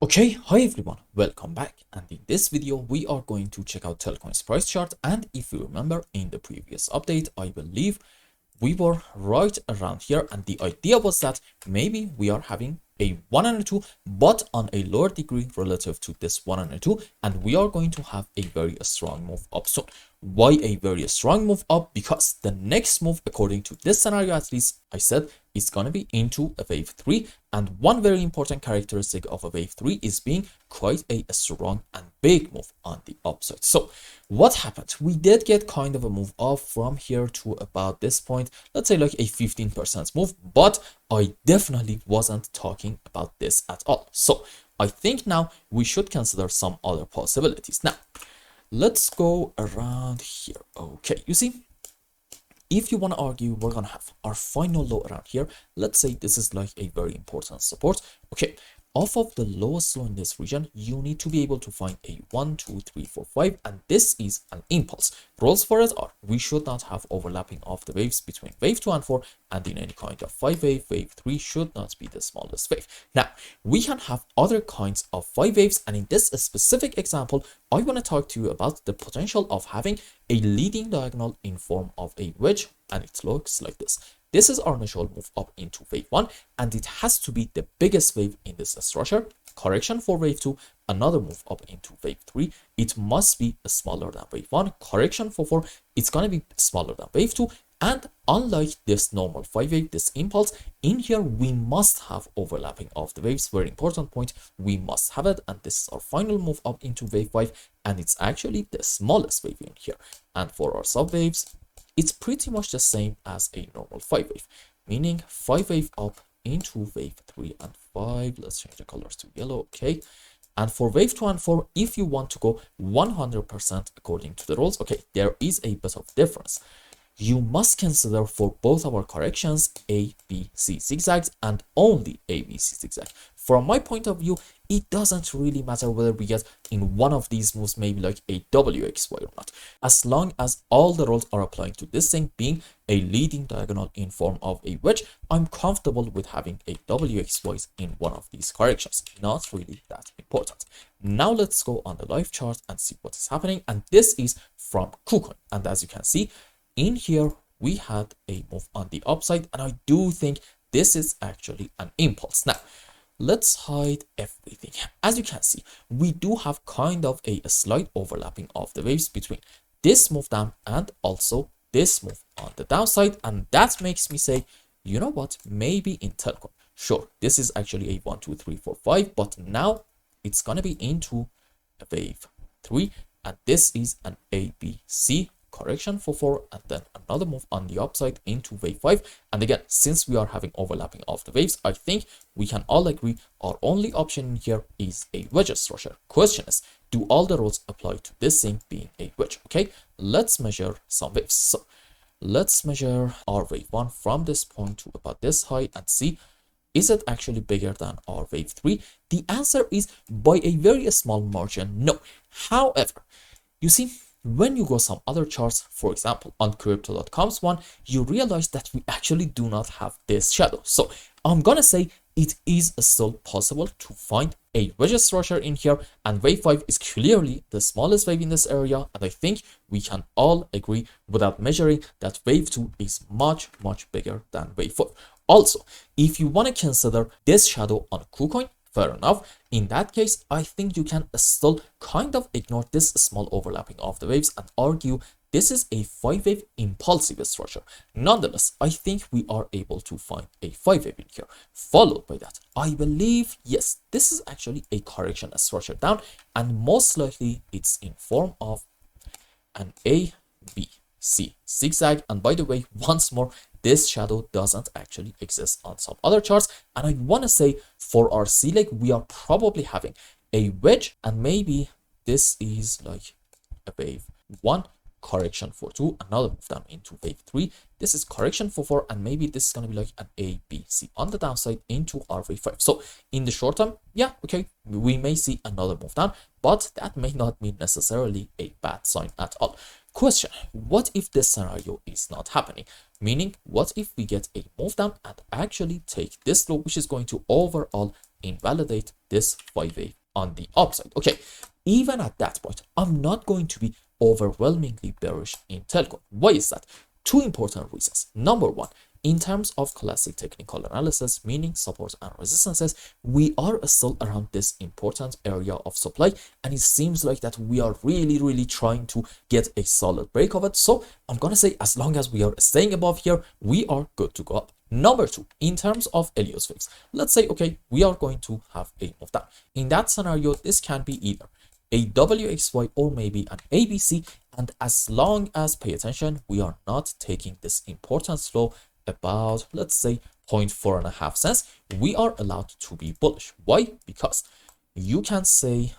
Okay, hi everyone, welcome back, and in this video we are going to check out Telcoin's price chart. And if you remember, in the previous update I believe we were right around here, and the idea was that maybe we are having a 1 and a 2 but on a lower degree relative to this 1 and a 2, and we are going to have a very strong move up soon. Why a very strong move up? Because the next move, according to this scenario at least, I said it's going to be into a wave 3, and one very important characteristic of a wave 3 is being quite a strong and big move on the upside. So what happened? We did get kind of a move up from here to about this point, let's say like a 15% move, but I definitely wasn't talking about this at all. So I think now we should consider some other possibilities. Now let's go around here. Okay, you see, if you want to argue, we're gonna have our final low around here. Let's say this is like a very important support. Okay, off of the lowest low in this region, you need to be able to find a 1, 2, 3, 4, 5, and this is an impulse. Rules for it are we should not have overlapping of the waves between wave 2 and 4, and in any kind of 5 wave, wave 3 should not be the smallest wave. Now we can have other kinds of 5 waves, and in this specific example I want to talk to you about the potential of having a leading diagonal in form of a wedge, and it looks like this. This is our initial move up into wave 1, and it has to be the biggest wave in this structure. Correction for wave 2, another move up into wave 3. It must be smaller than wave 1. Correction for 4, it's going to be smaller than wave 2. And unlike this normal 5 wave, this impulse, in here we must have overlapping of the waves. Very important point, we must have it. And this is our final move up into wave 5, and it's actually the smallest wave in here. And for our sub waves, it's pretty much the same as a normal 5 wave, meaning 5 wave up into wave 3 and 5. Let's change the colors to yellow. Okay, and for wave 2 and 4, if you want to go 100% according to the rules, okay, there is a bit of difference. You must consider for both our corrections A, B, C zigzags, and only A, B, C zigzag. From my point of view, it doesn't really matter whether we get in one of these moves maybe like a WXY or not, as long as all the rules are applying to this thing being a leading diagonal in form of a wedge. I'm comfortable with having a WXYs in one of these corrections. Not really that important. Now let's go on the live chart and see what is happening, and this is from KuCoin, and as you can see, in here we had a move on the upside, and I do think this is actually an impulse. Now let's hide everything. As you can see, we do have kind of a slight overlapping of the waves between this move down and also this move on the downside, and that makes me say, you know what, maybe in Telcoin, sure, this is actually a 1, 2, 3, 4, 5, but now it's gonna be into a wave 3, and this is an ABC correction for 4, and then another move on the upside into wave 5. And again, since we are having overlapping of the waves, I think we can all agree our only option in here is a wedge structure. Question is, do all the rules apply to this thing being a wedge? Okay, let's measure some waves. So let's measure our wave 1 from this point to about this high and see, is it actually bigger than our wave 3? The answer is by a very small margin, no. However, you see, when you go some other charts, for example on crypto.com's one, you realize that we actually do not have this shadow. So I'm gonna say it is still possible to find a wedge structure in here, and wave 5 is clearly the smallest wave in this area, and I think we can all agree without measuring that wave 2 is much bigger than wave 4. Also, if you want to consider this shadow on KuCoin, fair enough. In that case, I think you can still kind of ignore this small overlapping of the waves and argue this is a 5 wave impulsive structure. Nonetheless, I think we are able to find a 5 wave in here. Followed by that, I believe, yes, this is actually a correction structure down, and most likely it's in form of an A, B, C zigzag. And by the way, once more, this shadow doesn't actually exist on some other charts, and I want to say for our C leg we are probably having a wedge, and maybe this is like a wave 1, correction for 2, another move down into wave 3, this is correction for 4, and maybe this is going to be like an A, B, C on the downside into our wave 5. So in the short term, yeah, okay, we may see another move down, but that may not mean necessarily a bad sign at all. Question, what if this scenario is not happening? Meaning, what if we get a move down and actually take this low, which is going to overall invalidate this 5 wave on the upside. Okay, even at that point, I'm not going to be overwhelmingly bearish in Telcoin. Why is that? Two important reasons. Number one, in terms of classic technical analysis, meaning support and resistances, we are still around this important area of supply, and it seems like that we are really trying to get a solid break of it. So I'm gonna say, as long as we are staying above here, we are good to go up. Number two, in terms of Elliott Waves, let's say, okay, we are going to have a move down. In that scenario, this can be either a WXY or maybe an ABC, and as long as, pay attention, we are not taking this important slow about, let's say, 0.45 cents, we are allowed to be bullish. Why? Because you can say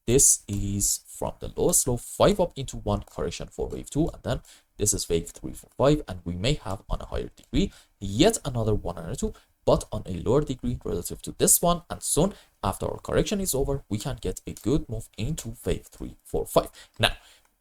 this is from the lowest low 5 up into 1 correction for wave 2, and then this is wave 3 for 5, and we may have on a higher degree yet another 1 and a 2, but on a lower degree relative to this one, and soon after our correction is over, we can get a good move into wave 3 4 5. Now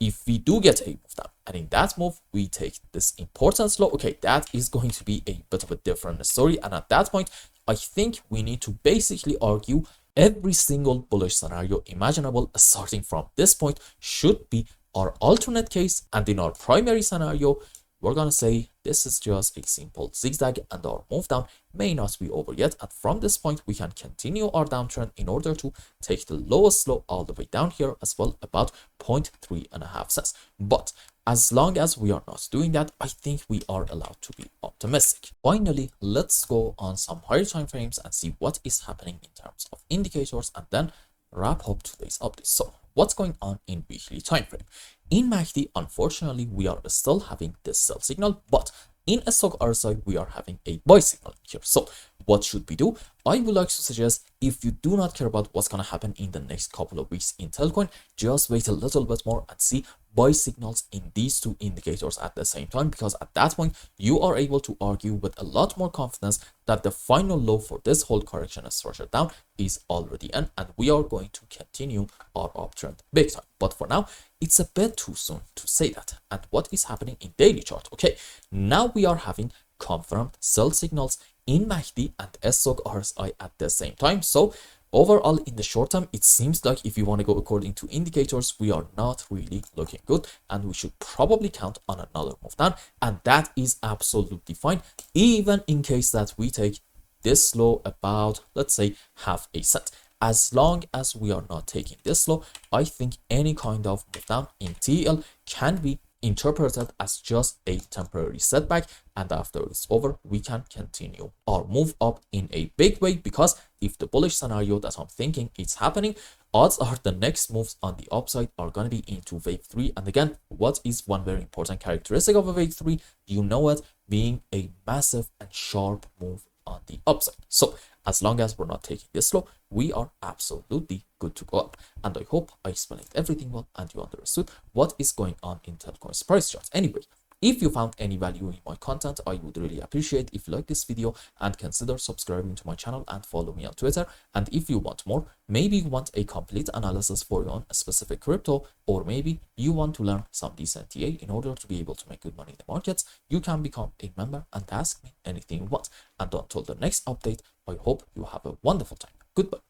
if we do get a move down, and in that move we take this important slow, okay, that is going to be a bit of a different story. And at that point, I think we need to basically argue every single bullish scenario imaginable starting from this point should be our alternate case, and in our primary scenario, we're gonna say this is just a simple zigzag and our move down may not be over yet, and from this point we can continue our downtrend in order to take the lowest low all the way down here as well, about 0.35 cents. But as long as we are not doing that, I think we are allowed to be optimistic. Finally, let's go on some higher time frames and see what is happening in terms of indicators, and then wrap up today's update. So what's going on in weekly time frame? In MACD, unfortunately, we are still having this sell signal, but in a stock RSI, we are having a buy signal here. So what should we do? I would like to suggest, if you do not care about what's going to happen in the next couple of weeks in Telcoin, just wait a little bit more and see buy signals in these two indicators at the same time, because at that point you are able to argue with a lot more confidence that the final low for this whole correction structure down is already in, and we are going to continue our uptrend big time. But for now, it's a bit too soon to say that. And what is happening in daily chart? Okay, now we are having confirmed sell signals in MACD and SOC RSI at the same time. So overall, in the short term, it seems like if you want to go according to indicators, we are not really looking good, and we should probably count on another move down, and that is absolutely fine, even in case that we take this low about, let's say, half a cent. As long as we are not taking this low, I think any kind of move down in TEL can be interpreted as just a temporary setback, and after it's over we can continue our move up in a big way, because if the bullish scenario that I'm thinking is happening, odds are the next moves on the upside are going to be into wave 3. And again, what is one very important characteristic of a wave 3? You know it, being a massive and sharp move on the upside. So as long as we're not taking this slow, we are absolutely good to go up. And I hope I explained everything well and you understood what is going on in Telcoin's price charts. Anyway, if you found any value in my content, I would really appreciate if you like this video and consider subscribing to my channel and follow me on Twitter. And if you want more, maybe you want a complete analysis for you on a specific crypto, or maybe you want to learn some decent TA in order to be able to make good money in the markets, you can become a member and ask me anything you want. And until the next update, I hope you have a wonderful time. Goodbye.